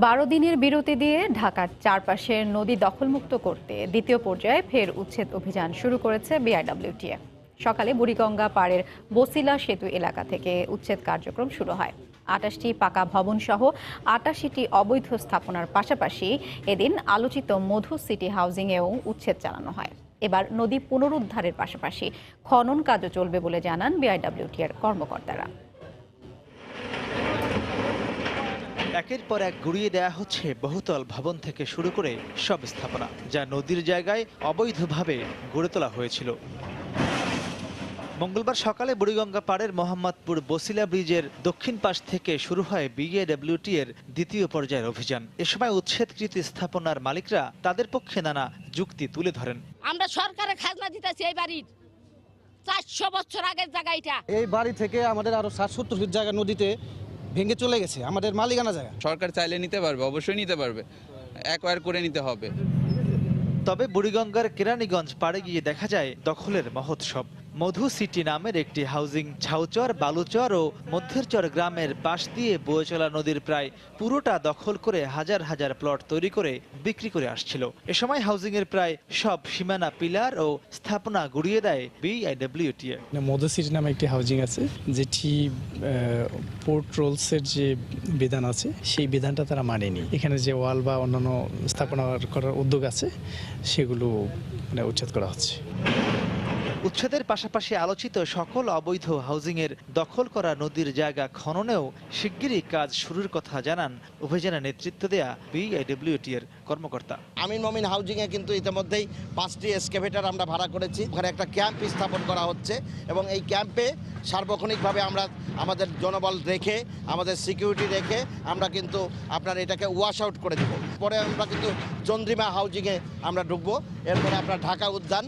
১২ দিনের বিরতি দিয়ে ঢাকার চারপাশের নদী দখলমুক্ত করতে দ্বিতীয় পর্যায়ে ফের উচ্ছেদ অভিযান শুরু করেছে বিআইডব্লিউটিএ। সকালে বুড়িগঙ্গা পাড়ের বসিলা সেতু এলাকা থেকে উচ্ছেদ কার্যক্রম শুরু হয়। ২৮টি পাকা ভবন সহ ৮৮টি অবৈধ স্থাপনার পাশাপাশি এদিন আলোচিত মধু সিটি হাউজিংয়েও উচ্ছেদ চালানো হয়। এবার নদী পুনরুদ্ধারের পাশাপাশি খনন কাজও চলবে বলে জানান বিআইডব্লিউটিএর কর্মকর্তারা। একের পর এক গুড়িয়ে দেয়া হচ্ছে বহুতল ভবন থেকে শুরু করে সব স্থাপনা, যা নদীর জায়গায় অবৈধভাবে গড়ে তোলা হয়েছিল। মঙ্গলবার সকালে বুড়িগঙ্গা পাড়ের মোহাম্মদপুর বসিলা ব্রিজের দক্ষিণ পাশ থেকে শুরু হয় বিএডব্লিউটি এর দ্বিতীয় পর্যায়ের অভিযান। এ সময় উচ্ছেদকৃত স্থাপনার মালিকরা তাদের পক্ষে নানা যুক্তি তুলে ধরেন। আমরা সরকারের খাজনা দিতেছি এই বাড়ির ৪০০ বছর আগের জায়গা এটা। এই বাড়ি থেকে আমাদের আরো ৬০-৭০ ফিট জায়গা নদীতে ভেঙে চলে গেছে, আমাদের মালিকানা জায়গা। সরকার চাইলে নিতে পারবে, অবশ্যই নিতে পারবে, অ্যাকোয়ার করে নিতে হবে। তবে বুড়িগঙ্গার কেরানীগঞ্জ পাড়ে গিয়ে দেখা যায় দখলের মহোৎসব। মধু সিটি নামের একটি হাউজিং ঝাউচর, বালুচর ও মধ্যেরচর গ্রামের পাশ দিয়ে বয়ে চলা নদীর প্রায় পুরোটা দখল করে হাজার হাজার প্লট তৈরি করে বিক্রি করে আসছিল। এ সময় হাউজিং এর প্রায় সব সীমানা পিলার ও স্থাপনা গুড়িয়ে দেয় বিআইডব্লিউটিএ। মধু সিটি নামে একটি হাউজিং আছে, যেটি পোর্ট রোলসের যে বিধান আছে সেই বিধানটা তারা মানেনি। এখানে যে ওয়াল বা অন্যান্য স্থাপনা করার উদ্যোগ আছে সেগুলো উচ্ছেদ করা হচ্ছে। উচ্ছেদের পাশাপাশি আলোচিত সকল অবৈধ হাউজিংয়ের দখল করা নদীর জায়গা খননেও শিগগিরই কাজ শুরুর কথা জানান অভিযানে নেতৃত্ব দেয়া বিআইডব্লিউটি এর কর্মকর্তা। আমিন মমিন হাউজিংয়ে কিন্তু ইতিমধ্যেই 5টি এক্সকেভেটর আমরা ভাড়া করেছি। ওখানে একটা ক্যাম্প স্থাপন করা হচ্ছে এবং এই ক্যাম্পে সার্বক্ষণিকভাবে আমরা আমাদের জনবল রেখে, আমাদের সিকিউরিটি রেখে আমরা কিন্তু আপনার এটাকে ওয়াশ আউট করে দেব। পরে আমরা কিন্তু চন্দ্রিমা হাউজিংয়ে আমরা ঢুকবো, এরপরে আপনার ঢাকা উদ্যান।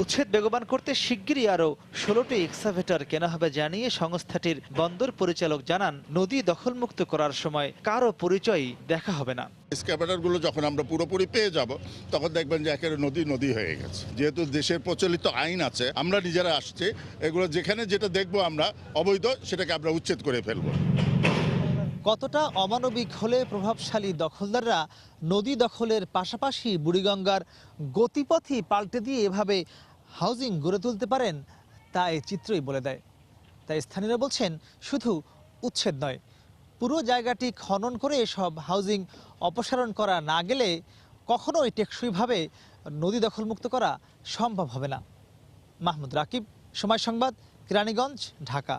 উচ্ছেদ বেগবান করতে শিগগিরই আরও 16টি এক্সকাভেটর কেনা হবে জানিয়ে সংস্থাটির বন্দর পরিচালক জানান, নদী দখলমুক্ত করার সময় কারো পরিচয়ই দেখা হবে না। এক্সকাভেটরগুলো যখন আমরা পুরোপুরি পেয়ে যাব তখন দেখবেন যে একেবারে নদী নদী হয়ে গেছে। যেহেতু দেশের প্রচলিত আইন আছে, আমরা নিজেরা আসছে, এগুলো যেখানে যেটা দেখবো আমরা অবৈধ সেটাকে আমরা উচ্ছেদ করে ফেলবো। কতটা অমানবিক হলে প্রভাবশালী দখলদাররা নদী দখলের পাশাপাশি বুড়িগঙ্গার গতিপথই পাল্টে দিয়ে এভাবে হাউজিং গড়ে তুলতে পারেন, তা এই চিত্রই বলে দেয়। তাই স্থানীয়রা বলছেন, শুধু উচ্ছেদ নয়, পুরো জায়গাটি খনন করে এসব হাউজিং অপসারণ করা না গেলে কখনোই টেকসইভাবে নদী দখলমুক্ত করা সম্ভব হবে না। মাহমুদ রাকিব, সময় সংবাদ, কেরানীগঞ্জ, ঢাকা।